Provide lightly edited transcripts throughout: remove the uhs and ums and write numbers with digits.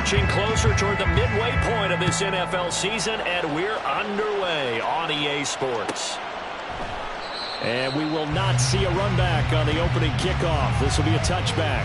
inching closer toward the midway point of this NFL season, and we're underway on EA Sports. And we will not see a run back on the opening kickoff. This will be a touchback.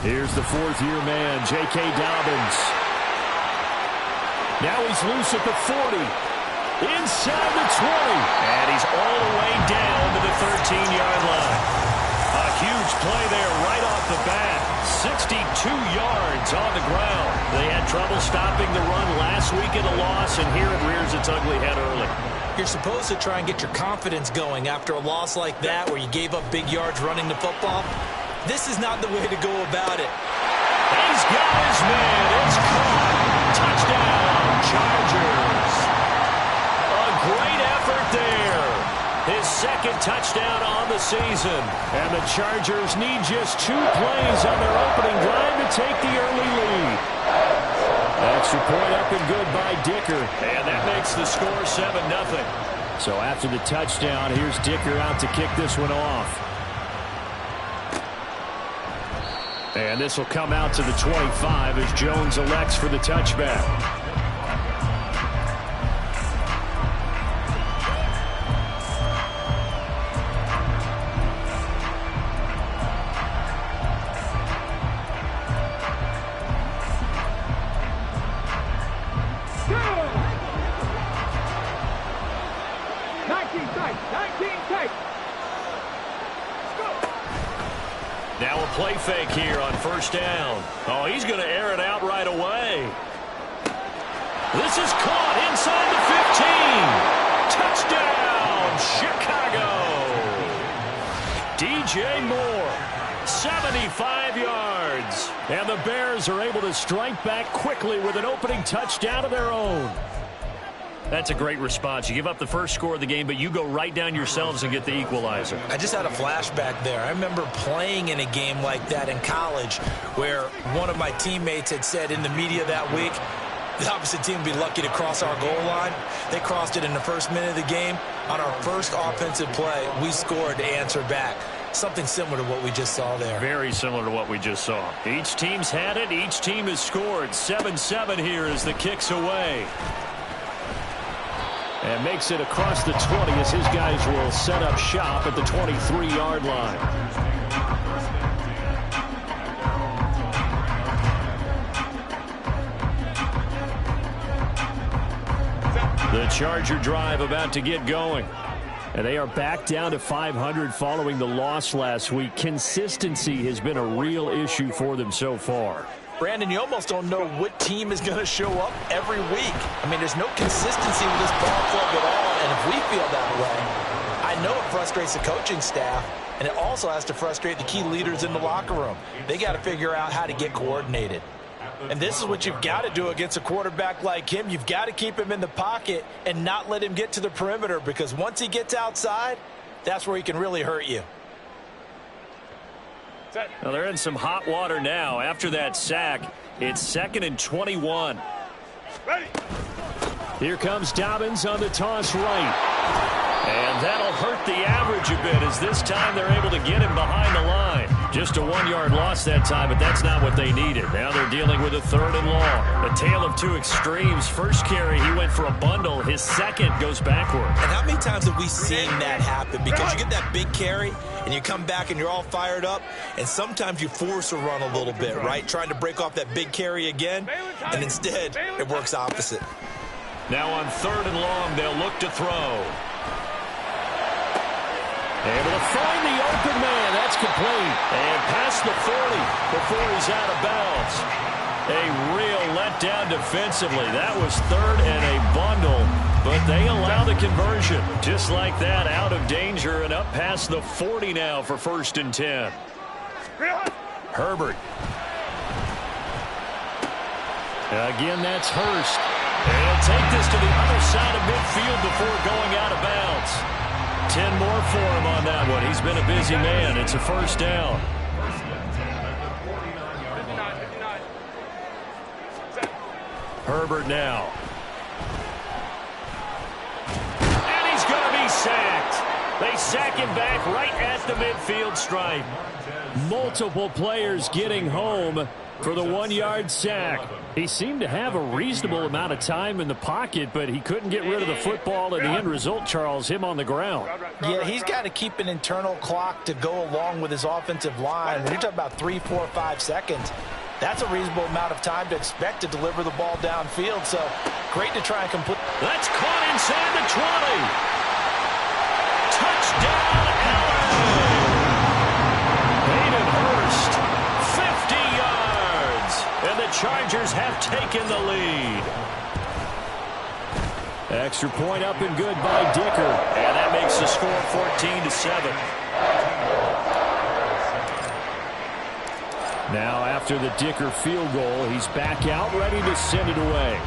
Here's the fourth-year man, J.K. Dobbins. Now he's loose at the 40. Inside the 20. And he's all the way down to the 13-yard line. A huge play there right off the bat. 62 yards on the ground. They had trouble stopping the run last week in a loss, and here it rears its ugly head early. You're supposed to try and get your confidence going after a loss like that where you gave up big yards running the football. This is not the way to go about it. He's got his man. It's caught. Touchdown, Chargers. A great effort there. His second touchdown on the season. And the Chargers need just 2 plays on their opening drive to take the early lead. Extra point up and good by Dicker. And that makes the score 7-0. So after the touchdown, here's Dicker out to kick this one off. And this will come out to the 25 as Jones elects for the touchback. Now a play fake here on first down. Oh, he's going to air it out right away. This is caught inside the 15. Touchdown, Chicago. DJ Moore, 75 yards. And the Bears are able to strike back quickly with an opening touchdown of their own. That's a great response. You give up the first score of the game, but you go right down yourselves and get the equalizer. I just had a flashback there. I remember playing in a game like that in college where one of my teammates had said in the media that week, the opposite team would be lucky to cross our goal line. They crossed it in the first minute of the game. On our first offensive play, we scored to answer back. Something similar to what we just saw there. Very similar to what we just saw. Each team's had it. Each team has scored. 7-7 here as the kick's away. And makes it across the 20 as his guys will set up shop at the 23-yard line. The Charger drive about to get going. And they are back down to 500 following the loss last week. Consistency has been a real issue for them so far. Brandon, you almost don't know what team is going to show up every week. I mean, there's no consistency with this ball club at all, and if we feel that way, I know it frustrates the coaching staff, and it also has to frustrate the key leaders in the locker room. They got to figure out how to get coordinated. And this is what you've got to do against a quarterback like him. You've got to keep him in the pocket and not let him get to the perimeter, because once he gets outside, that's where he can really hurt you. Well, they're in some hot water now. After that sack, it's 2nd and 21. Ready. Here comes Dobbins on the toss right. And that'll hurt the average a bit as this time they're able to get him behind the line. Just a 1-yard loss that time, but that's not what they needed. Now they're dealing with a 3rd and long. A tale of two extremes. First carry, he went for a bundle. His second goes backward. And how many times have we seen that happen? Because you get that big carry, and you come back and you're all fired up, and sometimes you force a run a little bit, right? Trying to break off that big carry again, and instead it works opposite. Now on 3rd and long, they'll look to throw. Able to find the open man. That's complete. And past the 40 before he's out of bounds. A real letdown defensively. That was 3rd and a bundle, but they allow the conversion. Just like that, out of danger and up past the 40 now for 1st and 10. Herbert. Again, that's Hurst. And he'll take this to the other side of midfield before going out of bounds. 10 more for him on that one. He's been a busy man. It's a first down. Herbert now. And he's going to be sacked. They sack him back right at the midfield stripe. Multiple players getting home for the 1-yard sack. He seemed to have a reasonable amount of time in the pocket, but he couldn't get rid of the football, and the end result, Charles, him on the ground. Yeah, he's got to keep an internal clock to go along with his offensive line. When you're talking about 3, 4, 5 seconds, that's a reasonable amount of time to expect to deliver the ball downfield. So great to try and complete. That's caught inside the 20. Touchdown, Allen. Hayden Hurst, 50 yards. And the Chargers have taken the lead. Extra point up and good by Dicker. And that makes the score 14-7. Now after the Dicker field goal, he's back out ready to send it away.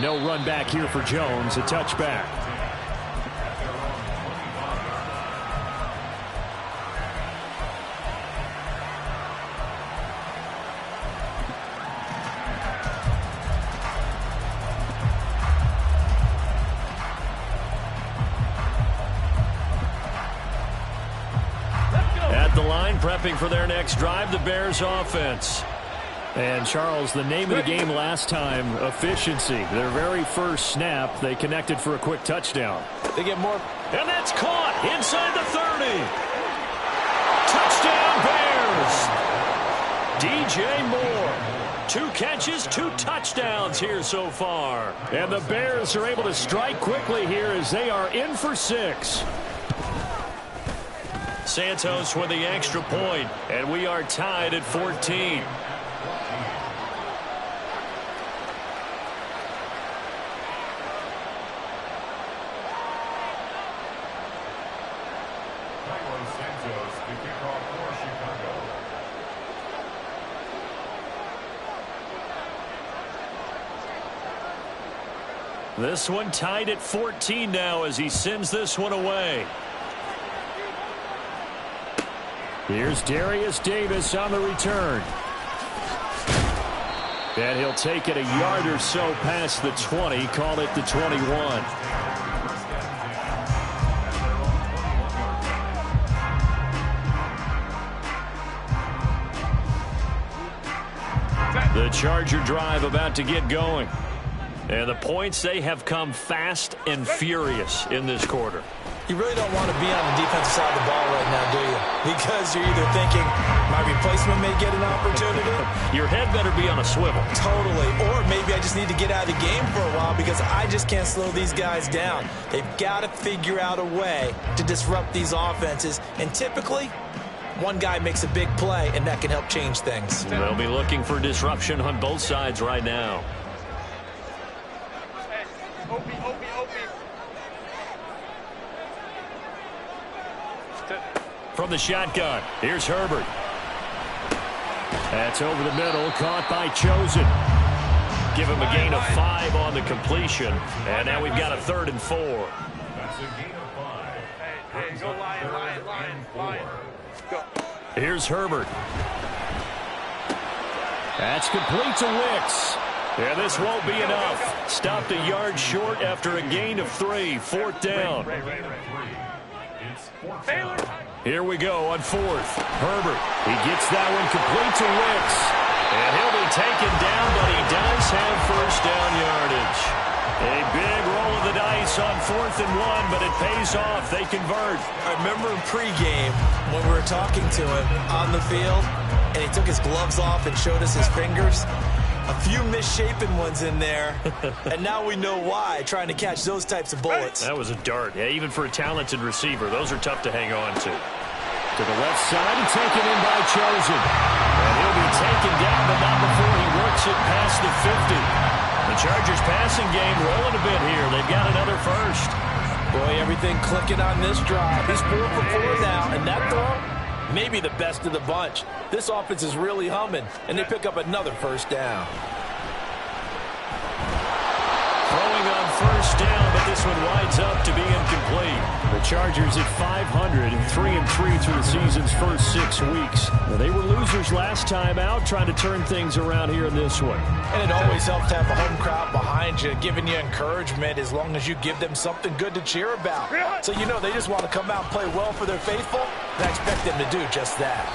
No run back here for Jones, a touchback. Prepping for their next drive, the Bears offense. And Charles, the name of the game last time, efficiency. Their very first snap, they connected for a quick touchdown. They get more. And that's caught inside the 30. Touchdown Bears. DJ Moore. 2 catches, 2 touchdowns here so far. And the Bears are able to strike quickly here as they are in for 6. Santos with the extra point, and we are tied at 14. This one tied at 14 now as he sends this one away. Here's Darius Davis on the return. And he'll take it a yard or so past the 20, call it the 21. The Charger drive about to get going. And the points, they have come fast and furious in this quarter. You really don't want to be on the defensive side of the ball right now, do you? Because you're either thinking, my replacement may get an opportunity. Your head better be on a swivel. Totally. Or maybe I just need to get out of the game for a while because I just can't slow these guys down. They've got to figure out a way to disrupt these offenses. And typically, one guy makes a big play, and that can help change things. They'll be looking for disruption on both sides right now. From the shotgun, here's Herbert. That's over the middle, caught by Chosen. Give him a gain of 5 on the completion. And now we've got a 3rd and 4. That's a gain of 5. Hey, go Lion. Go. Here's Herbert. That's complete to Wicks. And this won't be enough. Stopped a yard short after a gain of 3. 4th down. It's 4th down. Here we go on 4th. Herbert. He gets that one complete to Wicks. And he'll be taken down, but he does have first down yardage. A big roll of the dice on 4th and 1, but it pays off. They convert. I remember in pregame when we were talking to him on the field, and he took his gloves off and showed us his fingers. A few misshapen ones in there, and now we know why, trying to catch those types of bullets. That was a dart. Yeah, even for a talented receiver, those are tough to hang on to. To the left side and taken in by Chosen. And he'll be taken down, but not before he works it past the 50. The Chargers passing game rolling a bit here. They've got another first. Boy, everything clicking on this drive. He's 4 for 4 now, and that throw, maybe the best of the bunch. This offense is really humming, and they pick up another first down. Throwing on first down, but this one winds up to be incomplete. The Chargers at 500, 3-3 through the season's first 6 weeks. Now, they were losers last time out, trying to turn things around here in this one. And it always helps to have the home crowd behind you, giving you encouragement as long as you give them something good to cheer about. So you know they just want to come out and play well for their faithful, and I expect them to do just that.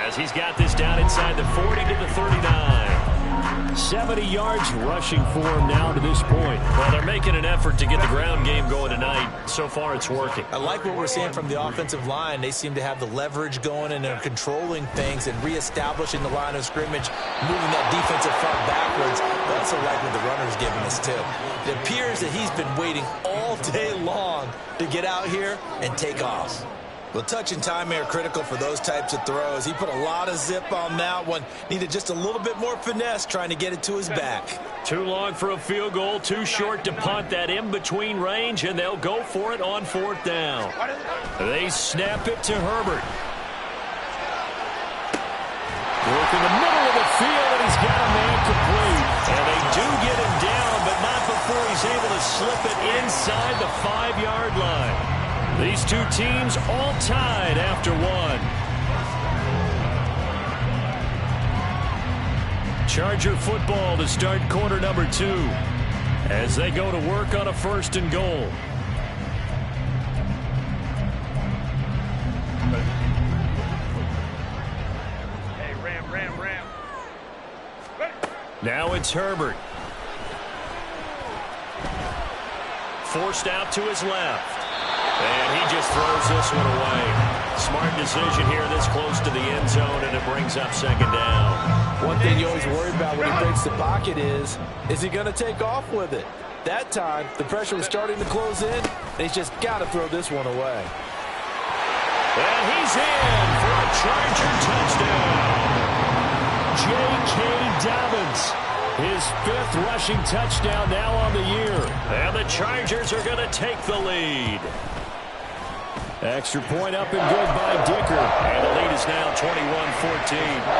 As he's got this down inside the 40 to the 39. 70 yards rushing for him now to this point. Well, they're making an effort to get the ground game going tonight. So far, it's working. I like what we're seeing from the offensive line. They seem to have the leverage going, and they're controlling things and reestablishing the line of scrimmage, moving that defensive front backwards. I also like what the runner's giving us, too. It appears that he's been waiting all day long to get out here and take off. Well, touch and timing are critical for those types of throws. He put a lot of zip on that one. Needed just a little bit more finesse trying to get it to his back. Too long for a field goal, too short to punt that in-between range, and they'll go for it on 4th down. They snap it to Herbert. Work in the middle of the field, and he's got a man complete. And they do get him down, but not before he's able to slip it inside the 5-yard line. These two teams all tied after one. Charger football to start quarter number 2 as they go to work on a 1st and goal. Hey, Ram. Now it's Herbert. Forced out to his left. And he just throws this one away. Smart decision here this close to the end zone, and it brings up 2nd down. One thing you always worry about when he breaks the pocket is he going to take off with it? That time, the pressure was starting to close in, and he's just got to throw this one away. And he's in for a Charger touchdown. J.K. Dobbins. His 5th rushing touchdown now on the year. And the Chargers are going to take the lead. Extra point up and good by Dicker. And the lead is now 21-14.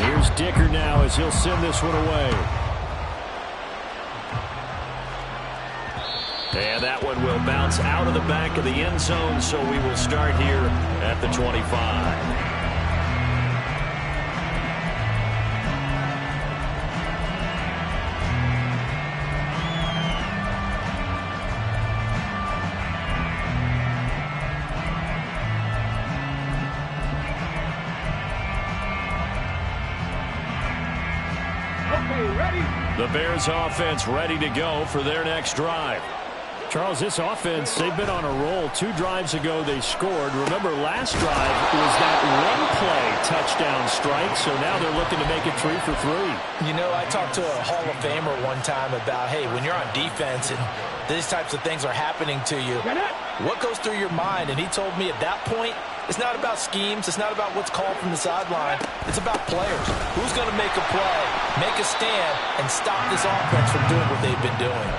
Here's Dicker now as he'll send this one away. And that one will bounce out of the back of the end zone, so we will start here at the 25. The Bears offense ready to go for their next drive. Charles, this offense, they've been on a roll. 2 drives ago they scored. Remember, last drive was that one-play touchdown strike, so now they're looking to make it 3 for 3. You know, I talked to a Hall of Famer one time about, hey, when you're on defense and these types of things are happening to you, what goes through your mind? And he told me at that point, it's not about schemes. It's not about what's called from the sideline. It's about players. Who's going to make a play, make a stand, and stop this offense from doing what they've been doing?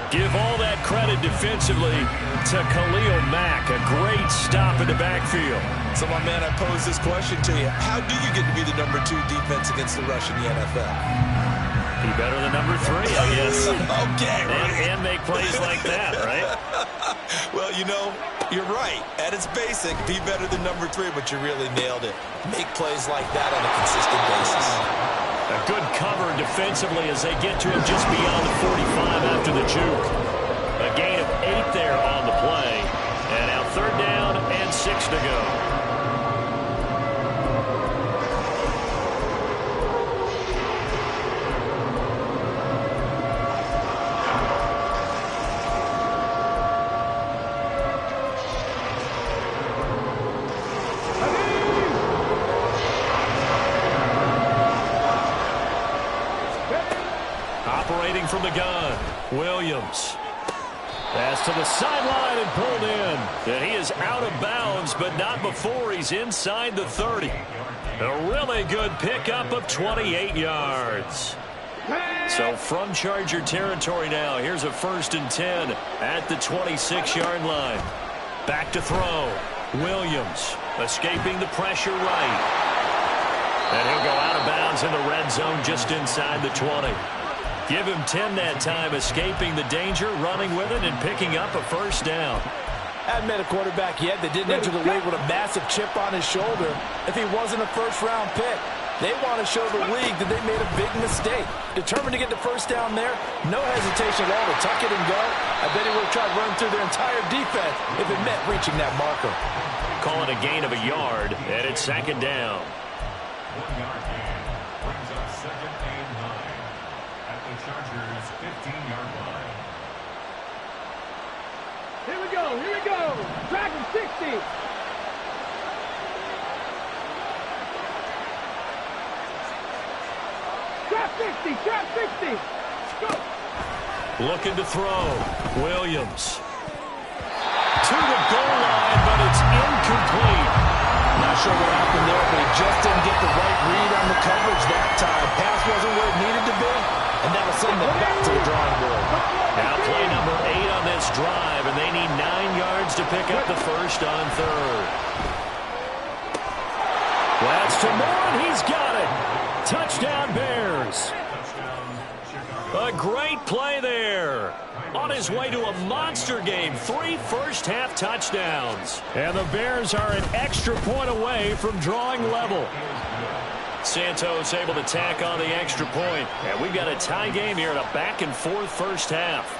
Give all that credit defensively to Khalil Mack. A great stop in the backfield. So, my man, I pose this question to you. How do you get to be the #2 defense against the rush in the NFL? Be better than #3, I guess. Okay, right. And make plays like that, right? Well, you know, you're right. At its basic, be better than #3, but you really nailed it. Make plays like that on a consistent basis. A good cover defensively as they get to him just beyond the 45 after the juke. A gain of 8 there on the play. And now 3rd down and 6 to go. Operating from the gun, Williams. Pass to the sideline and pulled in. And he is out of bounds, but not before he's inside the 30. A really good pickup of 28 yards. So from Charger territory now, here's a 1st and 10 at the 26-yard line. Back to throw. Williams escaping the pressure right. And he'll go out of bounds in the red zone just inside the 20. Give him 10 that time, escaping the danger, running with it, and picking up a 1st down. I hadn't met a quarterback yet that didn't enter the league with a massive chip on his shoulder if he wasn't a first-round pick. They want to show the league that they made a big mistake. Determined to get the 1st down there, no hesitation at all to tuck it and go. I bet he would have tried running through their entire defense if it meant reaching that marker. Call it a gain of a yard, and it's 2nd down. 1-yard gain brings up 2nd and 9 at the Chargers' 15-yard line. Here we go, here we go. Dragon 60. Trap 60, trap 60. Go. Looking to throw. Williams. To the goal line, but it's incomplete. Not sure what happened there, but he just didn't get the right read on the coverage that time. Pass wasn't where it needed to be, and that will send them back to the drawing board. Now play number 8 on this drive, and they need 9 yards to pick up the 1st on 3rd. That's to Moore, and he's got it. Touchdown, Bears. A great play there. On his way to a monster game. 3 first-half touchdowns. And the Bears are an extra point away from drawing level. Santos able to tack on the extra point. And we've got a tie game here in a back-and-forth first half.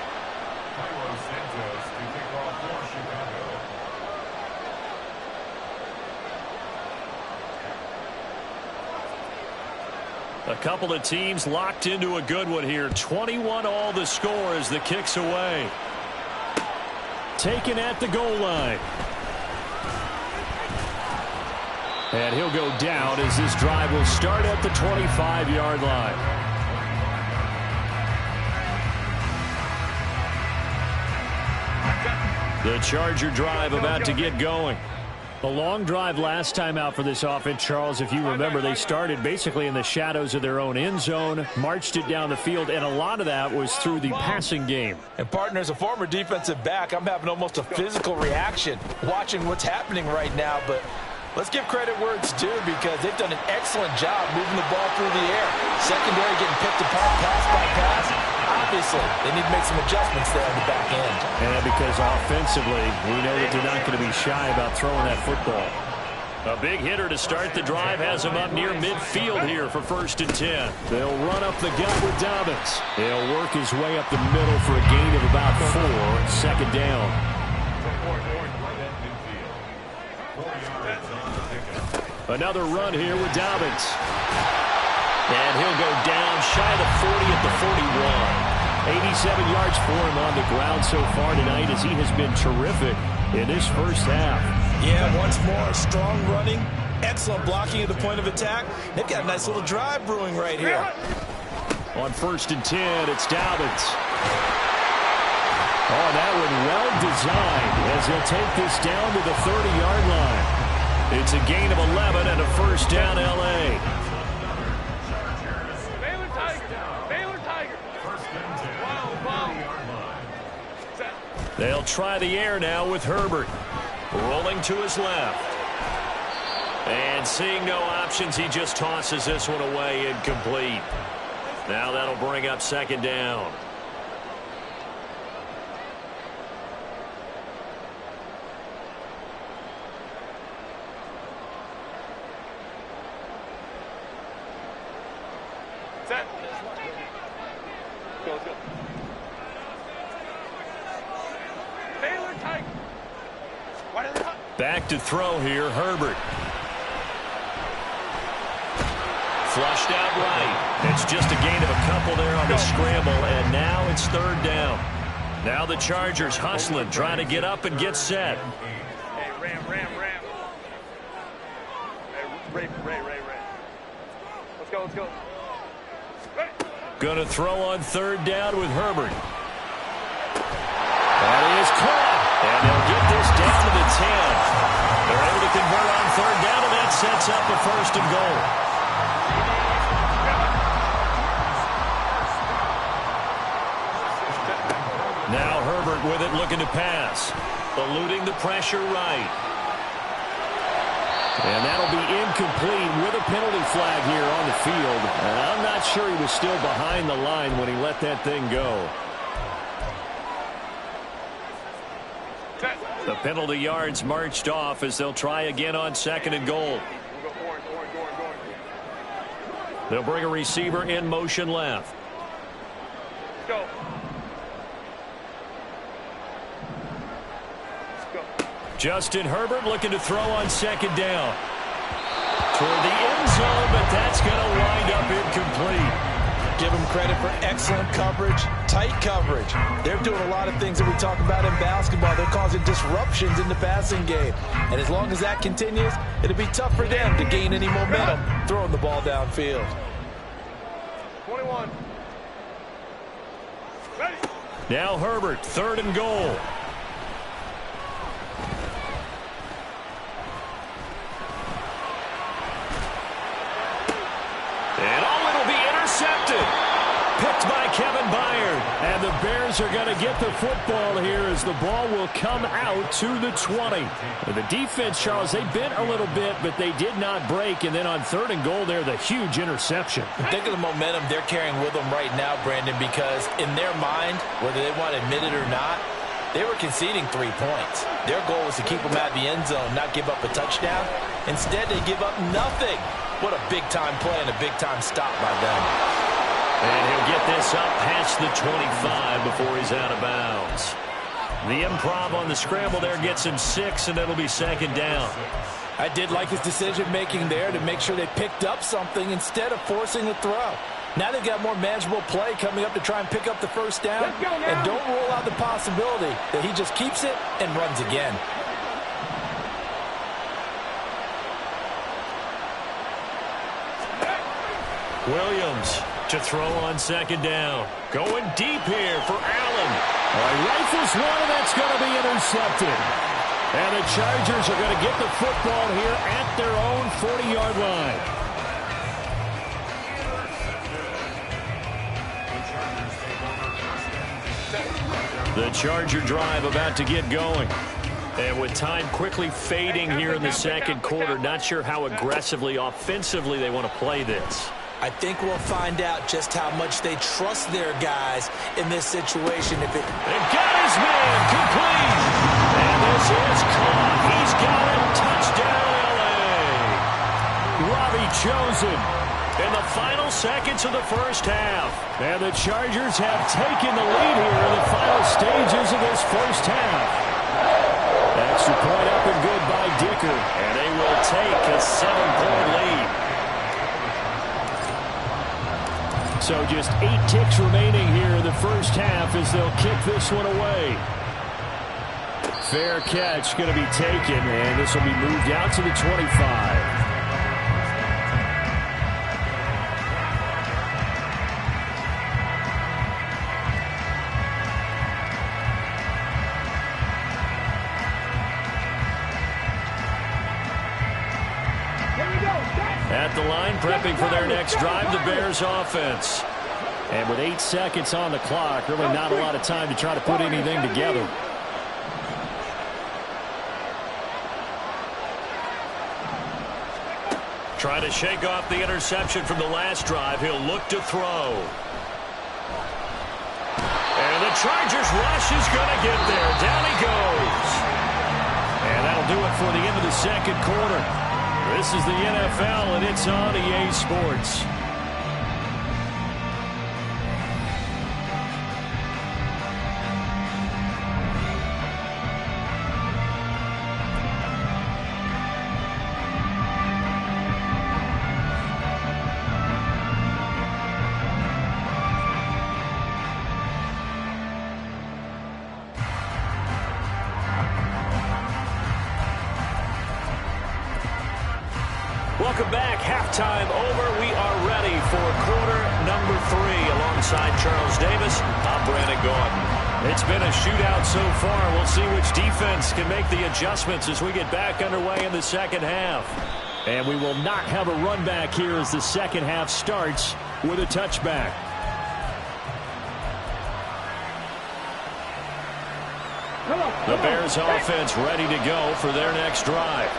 A couple of teams locked into a good one here. 21-all the score as the kick's away. Taken at the goal line. And he'll go down as this drive will start at the 25-yard line. The Charger drive about to get going. A long drive last time out for this offense, Charles. If you remember, they started basically in the shadows of their own end zone, marched it down the field, and a lot of that was through the passing game. And, partner, as a former defensive back, I'm having almost a physical reaction watching what's happening right now. But let's give credit where it's due because they've done an excellent job moving the ball through the air. Secondary getting picked apart pass by pass. Obviously, they need to make some adjustments there on the back end. And because offensively, we know that they're not going to be shy about throwing that football. A big hitter to start the drive has him up near midfield here for 1st and 10. They'll run up the gut with Dobbins. He'll work his way up the middle for a gain of about 4. 2nd down. Another run here with Dobbins. And he'll go down shy of the 40 at the 41. 87 yards for him on the ground so far tonight as he has been terrific in this first half. Yeah, once more, strong running, excellent blocking at the point of attack. They've got a nice little drive brewing right here. On 1st and 10, it's Dobbins. Oh, that one well designed as he'll take this down to the 30-yard line. It's a gain of 11 and a 1st down, L.A. They'll try the air now with Herbert. Rolling to his left. And seeing no options, he just tosses this one away incomplete. Now that'll bring up 2nd down. Set. Go, go. Baylor tight. Back to throw here, Herbert. Flushed out right. It's just a gain of a couple there on the scramble, and now it's 3rd down. Now the Chargers hustling, trying to get up and get set. Hey, Ram. Hey, Ray. Let's go. Going to throw on 3rd down with Herbert. That is caught. And they'll get this down to the 10. They're able to convert on third down, and that sets up a first and goal. Now Herbert with it, looking to pass. Eluding the pressure right. And that'll be incomplete with a penalty flag here on the field. And I'm not sure he was still behind the line when he let that thing go. The penalty yards marched off as they'll try again on second and goal. They'll bring a receiver in motion left. Go. Justin Herbert looking to throw on second down. Toward the end zone, but that's going to wind up incomplete. Give them credit for excellent coverage, tight coverage. They're doing a lot of things that we talk about in basketball. They're causing disruptions in the passing game. And as long as that continues, it'll be tough for them to gain any momentum throwing the ball downfield. 21. Ready. Now Herbert, third and goal. And it'll be intercepted. Picked by Kevin Byard. And the Bears are going to get the football here as the ball will come out to the 20. And the defense, Charles, they bent a little bit, but they did not break. And then on third and goal there, the huge interception. Think of the momentum they're carrying with them right now, Brandon, because in their mind, whether they want to admit it or not, they were conceding 3 points. Their goal was to keep them out of the end zone, not give up a touchdown. Instead, they give up nothing. What a big-time play and a big-time stop by them. And he'll get this up past the 25 before he's out of bounds. The improv on the scramble there gets him 6, and it'll be second down. I did like his decision-making there to make sure they picked up something instead of forcing the throw. Now they've got more manageable play coming up to try and pick up the first down. And don't rule out the possibility that he just keeps it and runs again. Williams to throw on second down. Going deep here for Allen. Rifles one, and that's going to be intercepted. And the Chargers are going to get the football here at their own 40-yard line. The Charger drive about to get going. And with time quickly fading here in the second quarter, not sure how aggressively, offensively they want to play this. I think we'll find out just how much they trust their guys in this situation. They've got his man, complete. And this is caught. He's got it. Touchdown, L.A. Robbie Chosen in the final seconds of the first half. And the Chargers have taken the lead here in the final stages of this first half. Extra point up and good by Dicker. And they will take a 7-point lead. So just 8 ticks remaining here in the first half as they'll kick this one away. Fair catch going to be taken, and this will be moved out to the 25. At the line, prepping for their next drive, the Bears offense. And with 8 seconds on the clock, really not a lot of time to try to put anything together. Trying to shake off the interception from the last drive. He'll look to throw. And the Chargers rush is going to get there. Down he goes. And that'll do it for the end of the second quarter. This is the NFL, and it's on EA Sports. Welcome back. Halftime over. We are ready for quarter number 3 alongside Charles Davis. I'm Brandon Gaudin. It's been a shootout so far. We'll see which defense can make the adjustments as we get back underway in the second half. And we will not have a run back here as the second half starts with a touchback. The Bears offense ready to go for their next drive.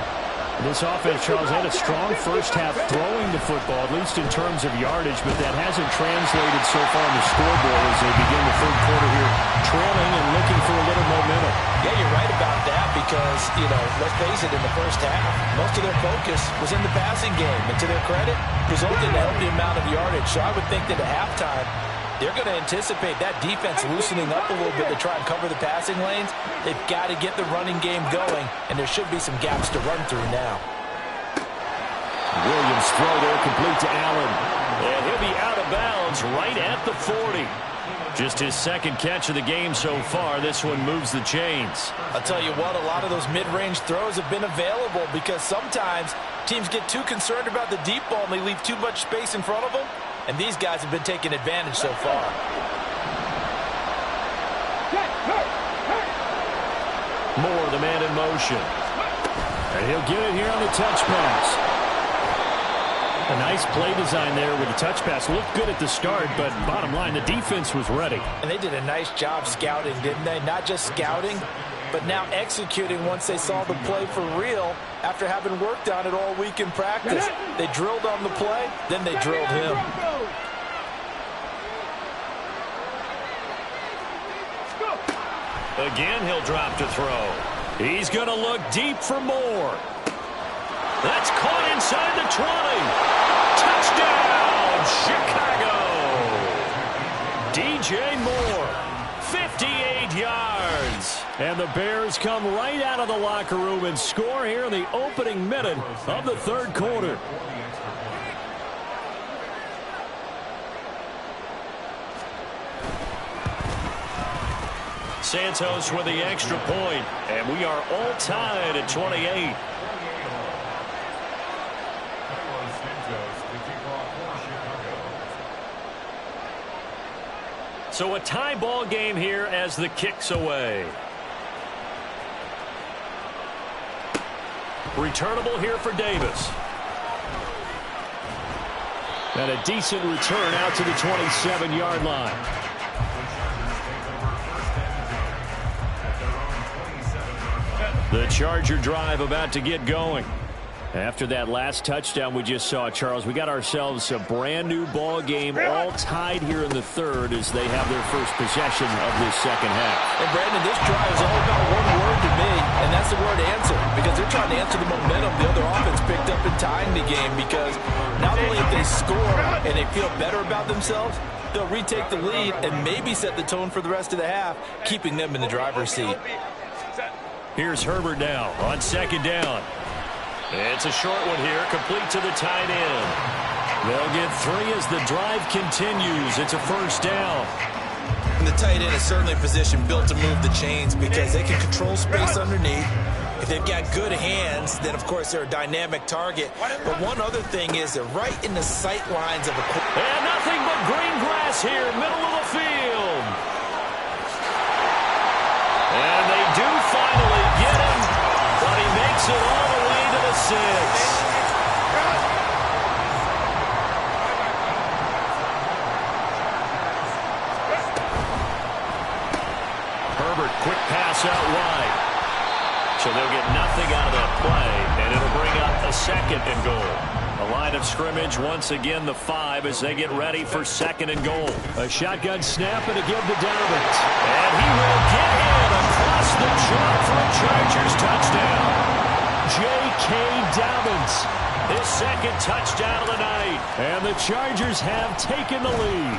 This offense, Charles, had a strong first half throwing the football, at least in terms of yardage, but that hasn't translated so far on the scoreboard as they begin the third quarter here, trailing and looking for a little momentum. Yeah, you're right about that because, let's face it, in the first half, most of their focus was in the passing game. And to their credit, resulted in a healthy amount of yardage. So I would think that at halftime, they're going to anticipate that defense loosening up a little bit to try and cover the passing lanes. They've got to get the running game going, and there should be some gaps to run through now. Williams throw there complete to Allen. And he'll be out of bounds right at the 40. Just his second catch of the game so far. This one moves the chains. I'll tell you what, a lot of those mid-range throws have been available because sometimes teams get too concerned about the deep ball and they leave too much space in front of them. And these guys have been taking advantage so far. Moore, the man in motion. And he'll get it here on the touch pass. A nice play design there with the touch pass. Looked good at the start, but bottom line, the defense was ready. And they did a nice job scouting, didn't they? Not just scouting, but now executing once they saw the play for real after having worked on it all week in practice. They drilled on the play, then they drilled him. Again, he'll drop to throw. He's going to look deep for Moore. That's caught inside the 20. Touchdown, Chicago. DJ Moore, 58 yards. And the Bears come right out of the locker room and score here in the opening minute of the third quarter. Santos with the extra point, and we are all tied at 28. So a tie ball game here as the kick's away. Returnable here for Davis. And a decent return out to the 27-yard line. The Charger drive about to get going. After that last touchdown we just saw, Charles, we got ourselves a brand new ball game, all tied here in the third as they have their first possession of this second half. And Brandon, this drive is all about one word to me, and that's the word answer, because they're trying to answer the momentum the other offense picked up in tying the game, because not only if they score and they feel better about themselves, they'll retake the lead and maybe set the tone for the rest of the half, keeping them in the driver's seat. Here's Herbert now on second down. It's a short one here, complete to the tight end. They'll get 3 as the drive continues. It's a first down. And the tight end is certainly a position built to move the chains because they can control space underneath. If they've got good hands, then of course they're a dynamic target. But one other thing is they're right in the sight lines of a... And nothing but green grass here, middle of the field. And they do finally get him, but he makes it all the way to the 6. Herbert, quick pass out wide. So they'll get nothing out of that play, and it'll bring up a second and goal. A line of scrimmage, once again the 5 as they get ready for second and goal. A shotgun snap and a give to Dobbins. And he will get in across the chalk for a Chargers touchdown. J.K. Dobbins, his second touchdown of the night. And the Chargers have taken the lead.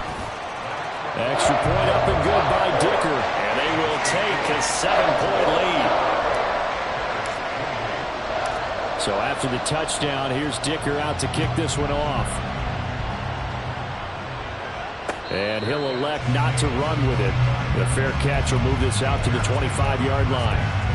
Extra point up and good by Dicker. And they will take a 7-point lead. So after the touchdown, here's Dicker out to kick this one off. And he'll elect not to run with it. The fair catch will move this out to the 25-yard line.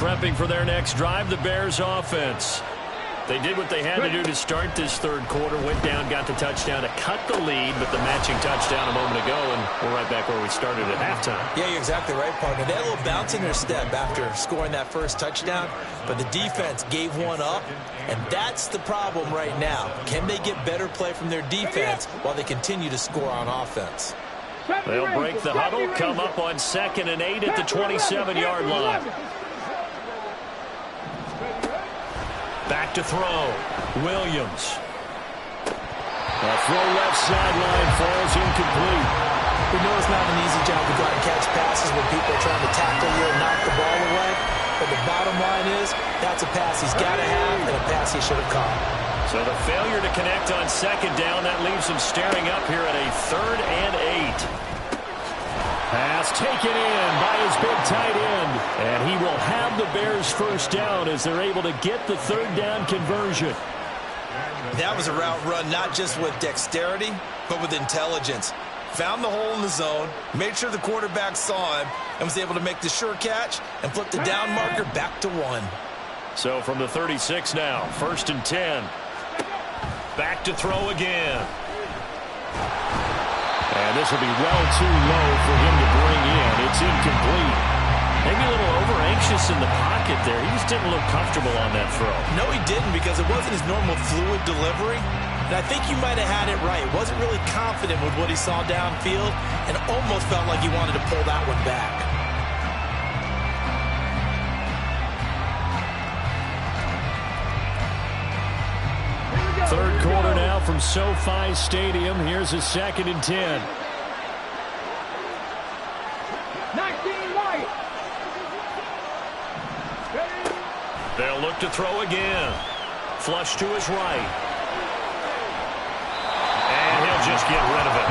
prepping for their next drive, the Bears offense. They did what they had to do to start this third quarter, went down, got the touchdown to cut the lead, but the matching touchdown a moment ago, and we're right back where we started at halftime. Yeah, you're exactly right, partner. They had a little bounce in their step after scoring that first touchdown, but the defense gave one up, and that's the problem right now. Can they get better play from their defense while they continue to score on offense? They'll break the huddle, come up on 2nd and 8 at the 27-yard line. Back to throw. Williams. A throw left sideline falls incomplete. We know it's not an easy job to go out and catch passes when people are trying to tackle you and knock the ball away. But the bottom line is, that's a pass he's got to have and a pass he should have caught. So the failure to connect on 2nd down, that leaves him staring up here at a 3rd and 8. Pass taken in by his big tight end. And he will have the Bears first down as they're able to get the 3rd down conversion. That was a route run not just with dexterity, but with intelligence. Found the hole in the zone, made sure the quarterback saw him, and was able to make the sure catch and flip the down marker back to 1. So from the 36 now, 1st and 10. Back to throw again. And this will be well too low for him to bring in. It's incomplete. Maybe a little over-anxious in the pocket there. He just didn't look comfortable on that throw. No, he didn't, because it wasn't his normal fluid delivery. And I think you might have had it right. Wasn't really confident with what he saw downfield and almost felt like he wanted to pull that one back. Third quarter now from SoFi Stadium. Here's a 2nd and 10. 19 White. They'll look to throw again. Flush to his right. And he'll just get rid of it.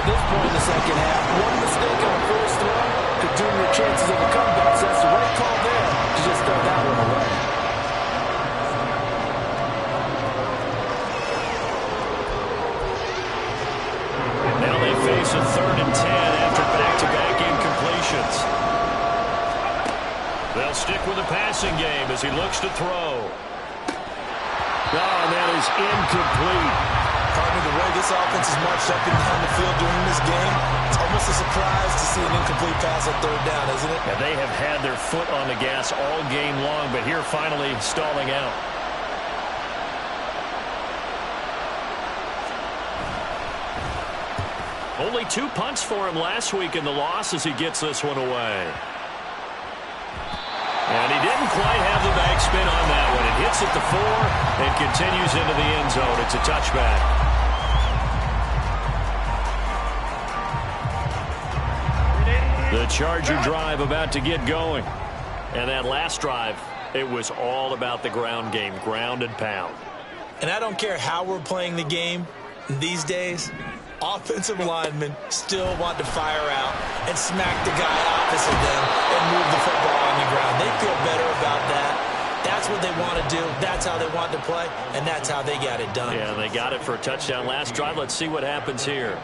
At this point in the second half, one mistake on first throw could doom your chances of a comeback. So that's the right call there to just throw that one away. Now they face a 3rd and 10 after back-to-back incompletions. They'll stick with the passing game as he looks to throw. Oh, and that is incomplete. Partner, the way this offense has marched up and down the field during this game, it's almost a surprise to see an incomplete pass at 3rd down, isn't it? Yeah, they have had their foot on the gas all game long, but here finally stalling out. Only 2 punts for him last week in the loss as he gets this one away. And he didn't quite have the backspin on that one. It hits at the 4 and continues into the end zone. It's a touchback. The Charger drive about to get going. And that last drive, it was all about the ground game, ground and pound. And I don't care how we're playing the game these days, offensive linemen still want to fire out and smack the guy opposite them and move the football on the ground. They feel better about that. That's what they want to do. That's how they want to play, and that's how they got it done. Yeah, they got it for a touchdown last drive. Let's see what happens here.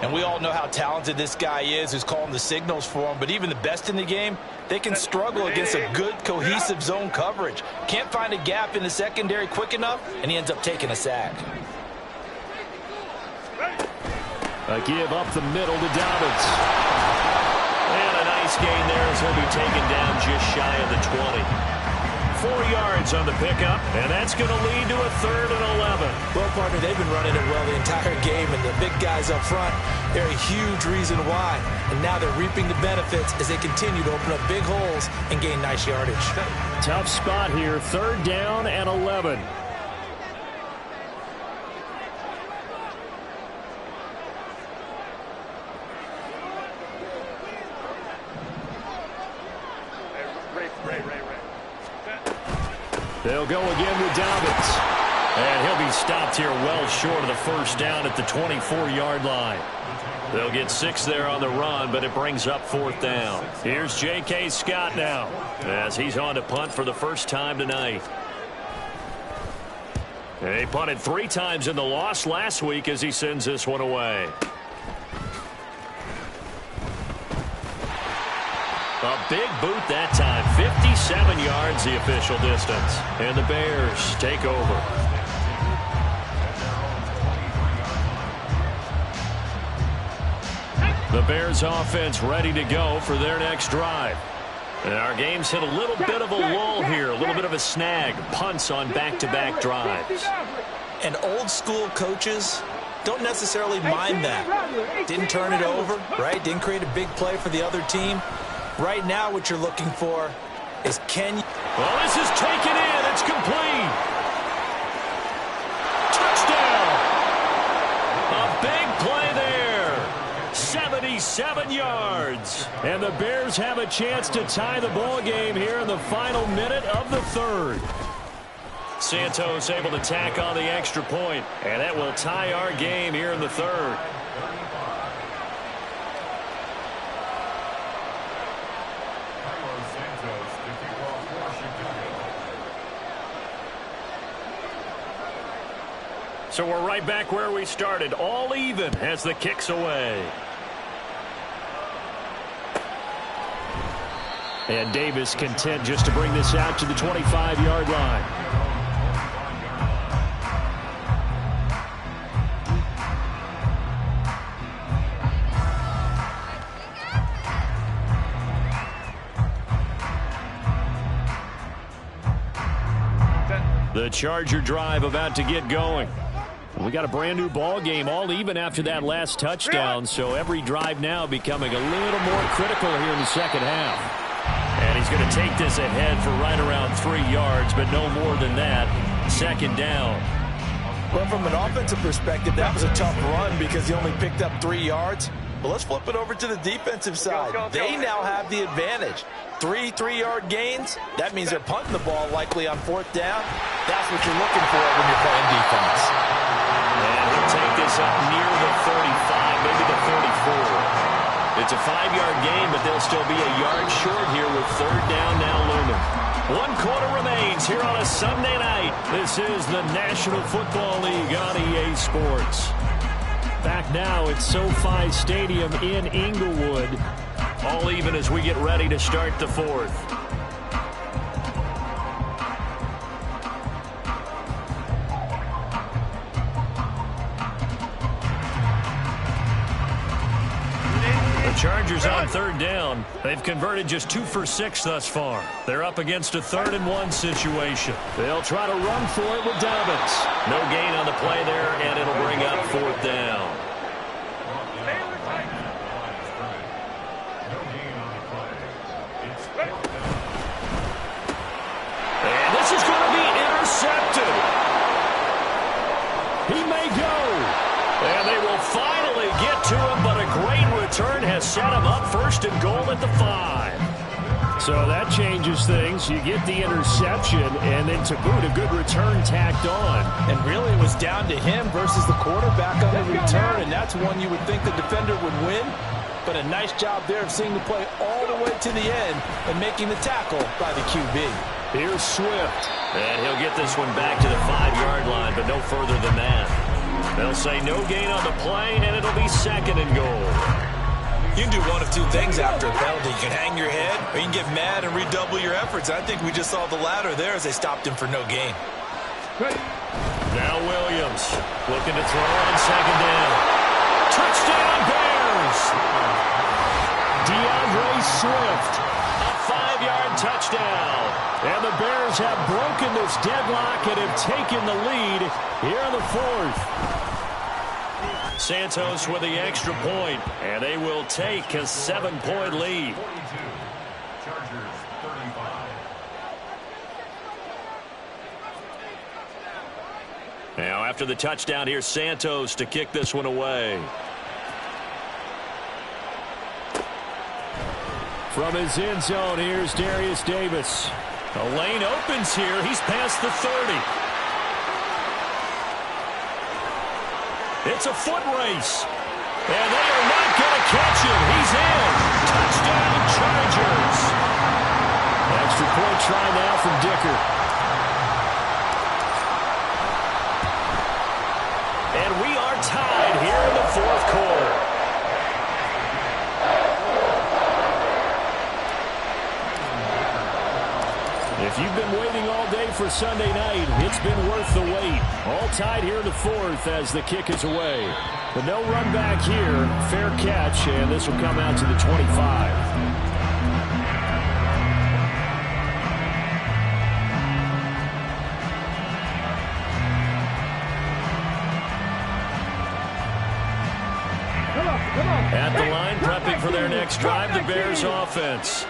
And we all know how talented this guy is who's calling the signals for him, but even the best in the game, they can struggle against a good, cohesive zone coverage. Can't find a gap in the secondary quick enough, and he ends up taking a sack. A give up the middle to Dobbins. And a nice gain there as he'll be taken down just shy of the 20. 4 yards on the pickup, and that's going to lead to a 3rd and 11. Well, partner, they've been running it well the entire game, and the big guys up front, they're a huge reason why. And now they're reaping the benefits as they continue to open up big holes and gain nice yardage. Tough spot here, 3rd down and 11. They'll go again with Dobbins. And he'll be stopped here well short of the first down at the 24-yard line. They'll get 6 there on the run, but it brings up 4th down. Here's J.K. Scott now as he's on to punt for the first time tonight. And he punted 3 times in the loss last week as he sends this one away. A big boot that time. 57 yards the official distance. And the Bears take over. The Bears offense ready to go for their next drive. And our game's hit a little bit of a lull here, a little bit of a snag. Punts on back-to-back drives. And old school coaches don't necessarily mind that. Didn't turn it over, right? Didn't create a big play for the other team. Right now what you're looking for is Well, this is taken in. It's complete. Touchdown. A big play there. 77 yards. And the Bears have a chance to tie the ball game here in the final minute of the third. Santos able to tack on the extra point, and that will tie our game here in the third. So we're right back where we started, all even as the kick's away. And Davis content just to bring this out to the 25-yard line. The Charger drive about to get going. We got a brand new ball game, all even after that last touchdown, so every drive now becoming a little more critical here in the second half. And he's going to take this ahead for right around 3 yards, but no more than that. Second down. Well, from an offensive perspective, that was a tough run because he only picked up 3 yards. But let's flip it over to the defensive side. They now have the advantage. 3 3-yard gains. That means they're punting the ball likely on 4th down. That's what you're looking for when you're playing defense. And he'll take this up near the 35, maybe the 34. It's a 5-yard gain, but they'll still be a yard short here with 3rd down now looming. 1 quarter remains here on a Sunday night. This is the National Football League on EA Sports. Back now at SoFi Stadium in Inglewood. All even as we get ready to start the fourth. The Chargers on 3rd down. They've converted just 2 for 6 thus far. They're up against a 3rd and 1 situation. They'll try to run for it with Dobbins. No gain on the play there, and it'll bring up 4th down. And this is going to be intercepted. He may go. And they will finally get to him, but a great return has set him up 1st and goal at the 5. So that changes things. You get the interception, and then to boot, a good return tacked on. And really it was down to him versus the quarterback on the return, and that's one you would think the defender would win. But a nice job there of seeing the play all the way to the end and making the tackle by the QB. Here's Swift. And he'll get this one back to the 5-yard line, but no further than that. They'll say no gain on the play, and it'll be 2nd and goal. You can do one of 2 things after a penalty. You can hang your head, or you can get mad and redouble your efforts. I think we just saw the latter there as they stopped him for no gain. Now Williams looking to throw on 2nd down. Touchdown Bears! DeAndre Swift, a 5-yard touchdown. And the Bears have broken this deadlock and have taken the lead here in the 4th. Santos with the extra point, and they will take a 7-point lead. Chargers 35. Now after the touchdown, here's Santos to kick this one away. From his end zone, here's Darius Davis. The lane opens here. He's past the 30. It's a foot race. And they are not going to catch him. He's in. Touchdown, Chargers. Extra point try now from Dicker. And we are tied here in the 4th quarter. you've been waiting all day for Sunday night, it's been worth the wait. All tied here in the fourth as the kick is away. But no run back here. Fair catch, and this will come out to the 25. At the line, prepping for their next drive, the Bears offense.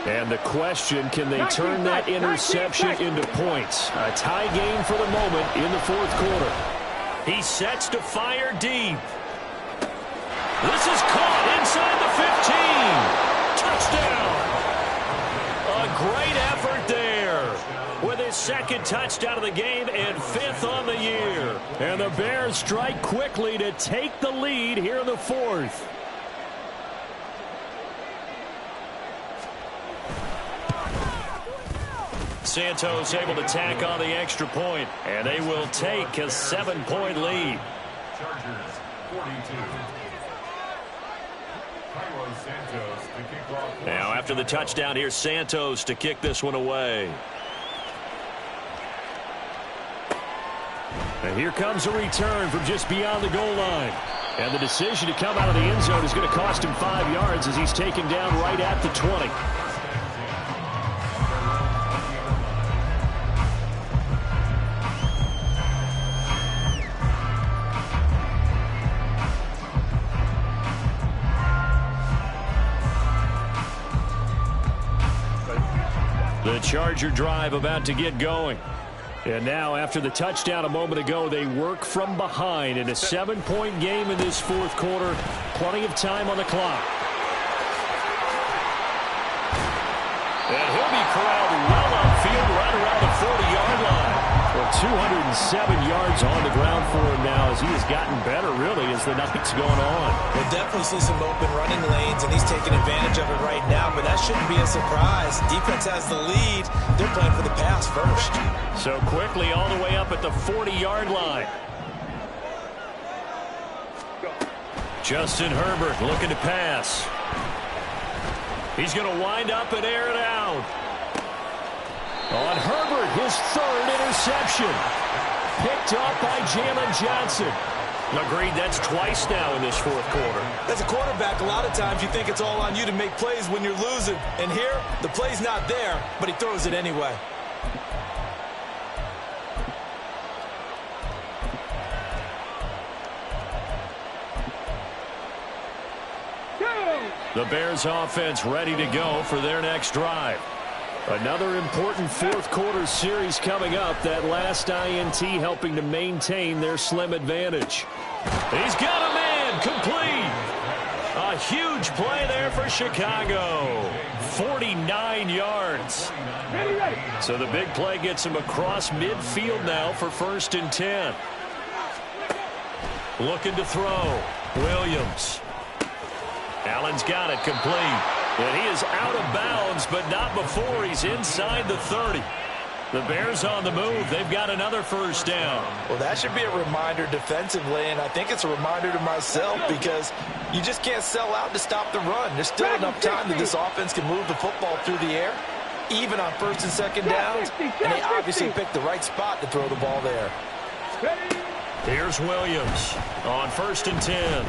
And the question, can they turn that interception into points? A tie game for the moment in the fourth quarter. He sets to fire deep. This is caught inside the 15. Touchdown. A great effort there. With his second touchdown of the game and fifth on the year. And the Bears strike quickly to take the lead here in the fourth. Santos able to tack on the extra point, and they will take a 7-point lead. Chargers 42. Carlos Santos to kick off. Now after the touchdown, here's Santos to kick this one away. And here comes a return from just beyond the goal line. And the decision to come out of the end zone is going to cost him 5 yards as he's taken down right at the 20. The Charger drive about to get going. And now, after the touchdown a moment ago, they work from behind in a 7-point game in this fourth quarter. Plenty of time on the clock. And he'll be corralled well upfield right around the 40-yard line. Well, 207 yards on the ground for him now as he has gotten better, really, as the night's going on. We'll definitely see some open running lanes, and he's taking advantage of it right now, but that shouldn't be a surprise. Defense has the lead. They're playing for the pass first. So quickly all the way up at the 40-yard line. Justin Herbert looking to pass. He's going to wind up and air it out. On Herbert, his third interception. Picked up by Jalen Johnson. Agreed, that's twice now in this fourth quarter. As a quarterback, a lot of times you think it's all on you to make plays when you're losing. And here, the play's not there, but he throws it anyway. The Bears offense ready to go for their next drive. Another important fourth quarter series coming up. That last INT helping to maintain their slim advantage. He's got a man complete. A huge play there for Chicago. 49 yards. So the big play gets him across midfield now for 1st and 10. Looking to throw. Williams. Allen's got it complete. And he is out of bounds, but not before he's inside the 30. The Bears on the move. They've got another first down. Well, that should be a reminder defensively, and I think it's a reminder to myself because you just can't sell out to stop the run. There's still enough time that this offense can move the football through the air, even on 1st and 2nd downs, and they obviously picked the right spot to throw the ball there. Here's Williams on 1st and 10.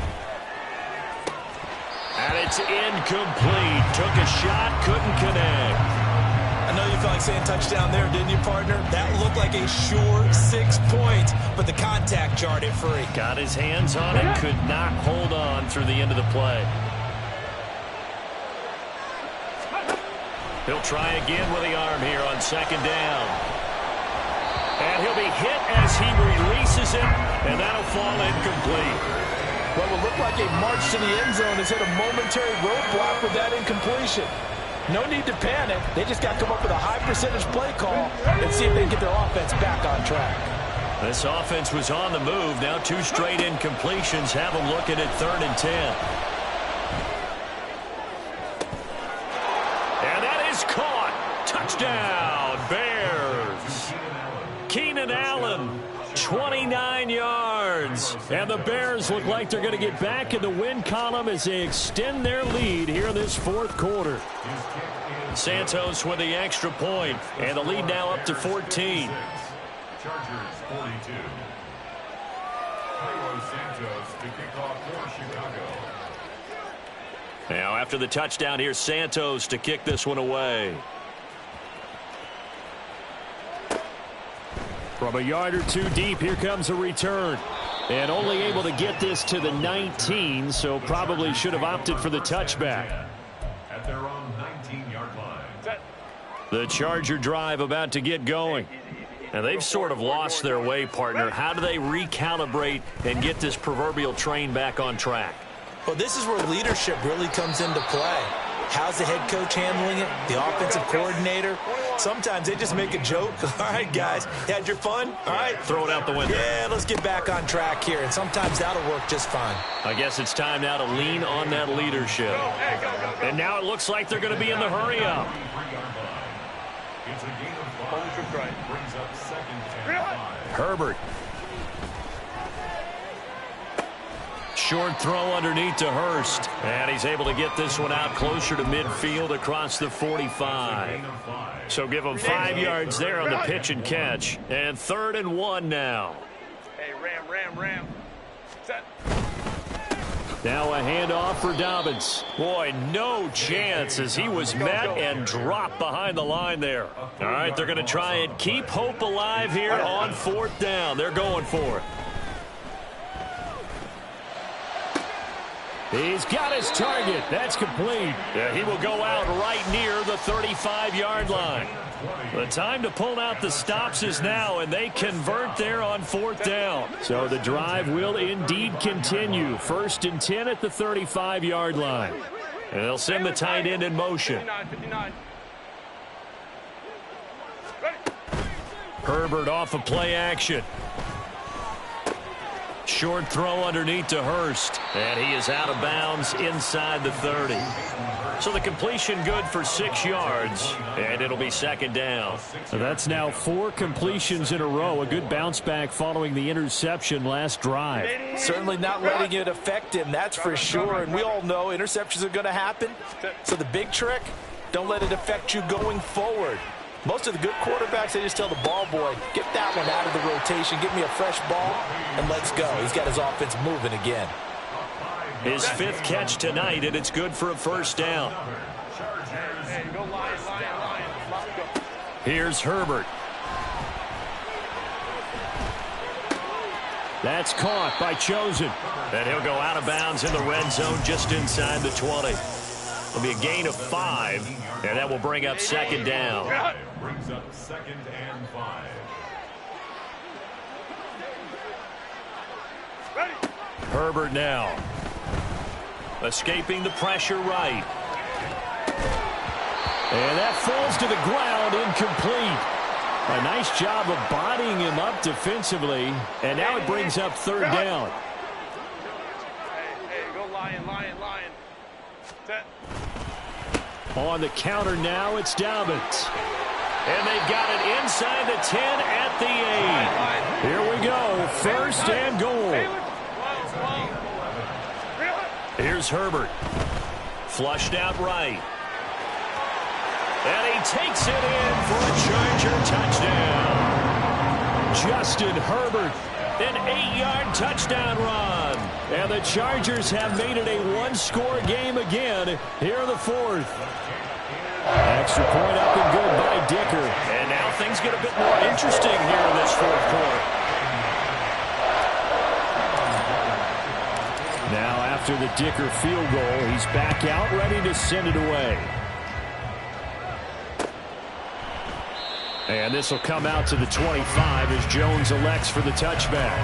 And it's incomplete. Took a shot, couldn't connect. I know you felt like saying touchdown there, didn't you, partner? That looked like a sure 6 points, but the contact jarred it free. Got his hands on it, could not hold on through the end of the play. He'll try again with the arm here on 2nd down. And he'll be hit as he releases it, and that'll fall incomplete. What will look like a march to the end zone has hit a momentary roadblock with that incompletion. No need to panic. They just got to come up with a high percentage play call and see if they can get their offense back on track. This offense was on the move. Now 2 straight incompletions have them looking at 3rd and 10. And that is caught. Touchdown, Bears. Keenan Allen. 29 yards. And the Bears look like they're going to get back in the win column as they extend their lead here in this fourth quarter. His kick is Santos with the extra point, and the lead now up to 14. Chargers 42. Santos to kick off for Chicago. Now after the touchdown, here's Santos to kick this one away. From a yard or two deep, here comes a return. And only able to get this to the 19, so probably should have opted for the touchback. At their own 19-yard line. The Charger drive about to get going. And they've sort of lost their way, partner. How do they recalibrate and get this proverbial train back on track? Well, this is where leadership really comes into play. How's the head coach handling it? The offensive coordinator? Sometimes they just make a joke. All right, guys, you had your fun? All right. Throw it out the window. Yeah, let's get back on track here. And sometimes that'll work just fine. I guess it's time now to lean on that leadership. And now it looks like they're going to be in the hurry-up. It's a gain of 5. Brings up second and 5. Herbert. Short throw underneath to Hurst. And he's able to get this one out closer to midfield across the 45. So give him 5 yards there on the pitch and catch. And 3rd and 1 now. Hey, Ram. Set. Now a handoff for Dobbins. Boy, no chance as he was met and dropped behind the line there. All right, they're going to try and keep hope alive here on 4th down. They're going for it. He's got his target. That's complete. Yeah, he will go out right near the 35-yard line. The time to pull out the stops is now, and they convert there on 4th down. So the drive will indeed continue. 1st and 10 at the 35-yard line. And they'll send the tight end in motion. 59. Herbert off of play action. Short throw underneath to Hurst. And he is out of bounds inside the 30. So the completion good for 6 yards. And it'll be 2nd down. So that's now 4 completions in a row. A good bounce back following the interception last drive. Certainly not letting it affect him, that's for sure. And we all know interceptions are going to happen. So the big trick, don't let it affect you going forward. Most of the good quarterbacks, they just tell the ball boy, get that one out of the rotation, get me a fresh ball, and let's go. He's got his offense moving again. His 5th catch tonight, and it's good for a 1st down. Hey, go Lion. Here's Herbert. That's caught by Chosen. And he'll go out of bounds in the red zone just inside the 20. It'll be a gain of 5, and that will bring up 2nd down. Brings up 2nd and 5. Herbert now. Escaping the pressure right. And that falls to the ground, incomplete. A nice job of bodying him up defensively. And now it brings up 3rd down. Hey, go Lion. Set. On the counter now, it's Dobbins. And they've got it inside the 10 at the 8. Here we go, 1st and goal. Here's Herbert. Flushed out right. And he takes it in for a Charger touchdown. Justin Herbert. An 8-yard touchdown run. And the Chargers have made it a 1-score game again here in the 4th. Extra point up and good by Dicker. And now things get a bit more interesting here in this 4th quarter. Now after the Dicker field goal, he's back out ready to send it away. And this will come out to the 25 as Jones elects for the touchback.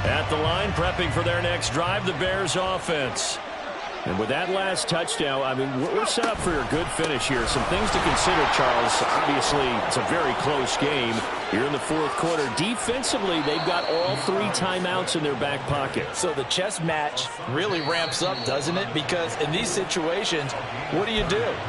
At the line, prepping for their next drive, the Bears offense. And with that last touchdown, I mean, we're set up for a good finish here. Some things to consider, Charles. Obviously, it's a very close game. Here in the fourth quarter, defensively, they've got all 3 timeouts in their back pocket. So the chess match really ramps up, doesn't it? Because in these situations, what do?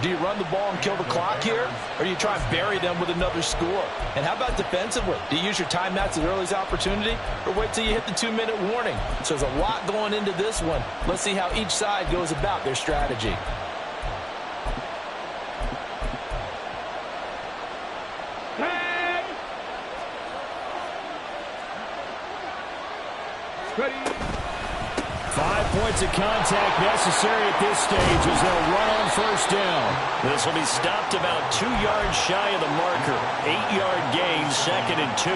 Do you run the ball and kill the clock here? Or do you try and bury them with another score? And how about defensively? Do you use your timeouts at earliest opportunity? Or wait till you hit the 2-minute warning? So there's a lot going into this one. Let's see how each side goes about their strategy. Ready. 5 points of contact necessary at this stage as they'll run on first down. This will be stopped about 2 yards shy of the marker. 8-yard gain, 2nd and 2.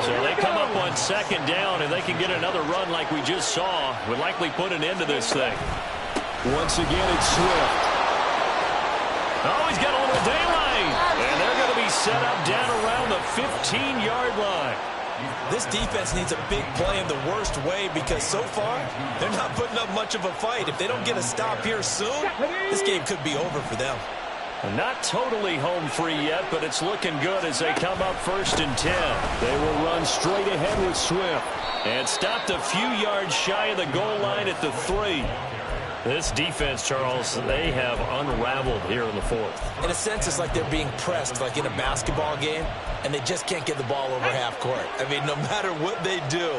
So they come up on 2nd down, and they can get another run like we just saw. Would likely put an end to this thing. Once again, it's Swift. Oh, he's got a little daylight. And they're going to be set up down around the 15-yard line. This defense needs a big play in the worst way because so far, they're not putting up much of a fight. If they don't get a stop here soon, this game could be over for them. Not totally home free yet, but it's looking good as they come up 1st and 10. They will run straight ahead with Swift. And stopped a few yards shy of the goal line at the 3. This defense, Charles, they have unraveled here in the 4th. In a sense, it's like they're being pressed, like in a basketball game, and they just can't get the ball over half court. I mean, no matter what they do,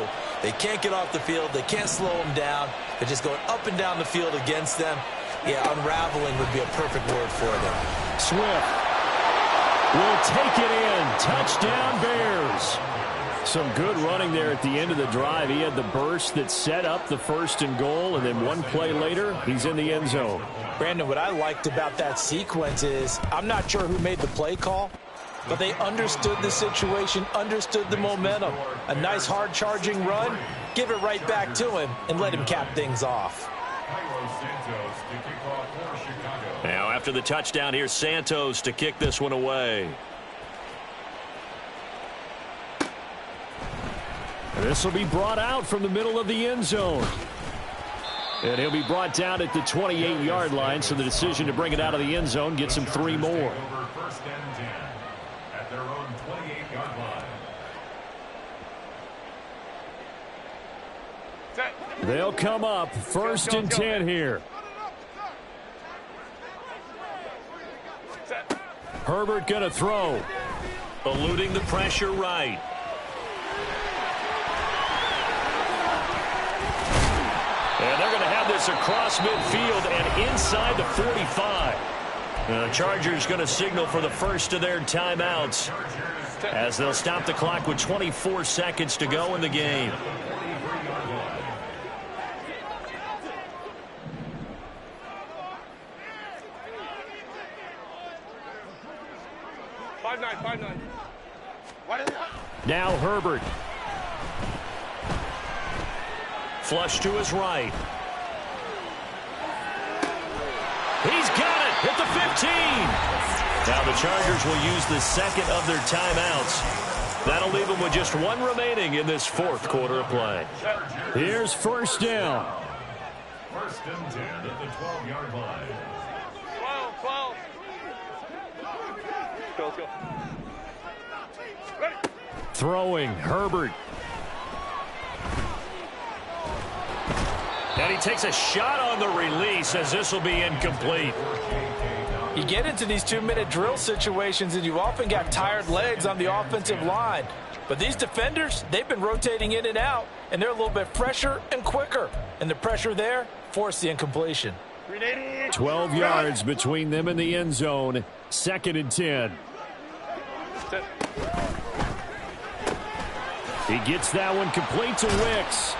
they can't get off the field. They can't slow them down. They're just going up and down the field against them. Yeah, unraveling would be a perfect word for them. Swift will take it in. Touchdown, Bears. Some good running there at the end of the drive. He had the burst that set up the 1st and goal, and then one play later, he's in the end zone. Brandon, what I liked about that sequence is I'm not sure who made the play call, but they understood the situation, understood the momentum. A nice hard-charging run, give it right back to him, and let him cap things off. Now, after the touchdown, here's Santos to kick this one away. This will be brought out from the middle of the end zone. And he'll be brought down at the 28-yard line, so the decision to bring it out of the end zone gets him 3 more. 1st and 10 at their own 28-yard line. Set. They'll come up 1st and 10 here. Set. Herbert going to throw. Eluding the pressure right. And they're going to have this across midfield and inside the 45. The Chargers going to signal for the first of their timeouts as they'll stop the clock with 24 seconds to go in the game. Five nine. What is that? Now Herbert. Flush to his right. He's got it at the 15. Now the Chargers will use the second of their timeouts. That'll leave them with just 1 remaining in this 4th quarter of play. Here's 1st down. 1st and 10 at the 12-yard line. 12. Let's go. Ready. Throwing, Herbert. And he takes a shot on the release as this will be incomplete. You get into these 2-minute drill situations and you often got tired legs on the offensive line. But these defenders, they've been rotating in and out, and they're a little bit fresher and quicker. And the pressure there forced the incompletion. 12 yards between them and the end zone. 2nd and 10. Set. He gets that one complete to Wicks.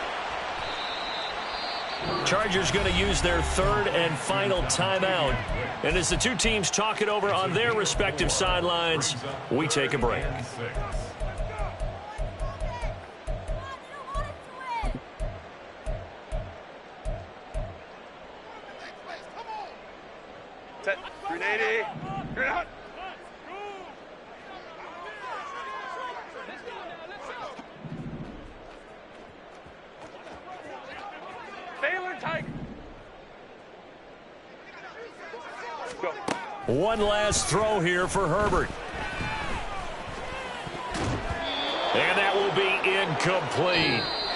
Chargers going to use their 3rd and final timeout. And as the two teams talk it over on their respective sidelines, we take a break. Set. 380. You're out. Baylor Tiger. Go. One last throw here for Herbert. And that will be incomplete.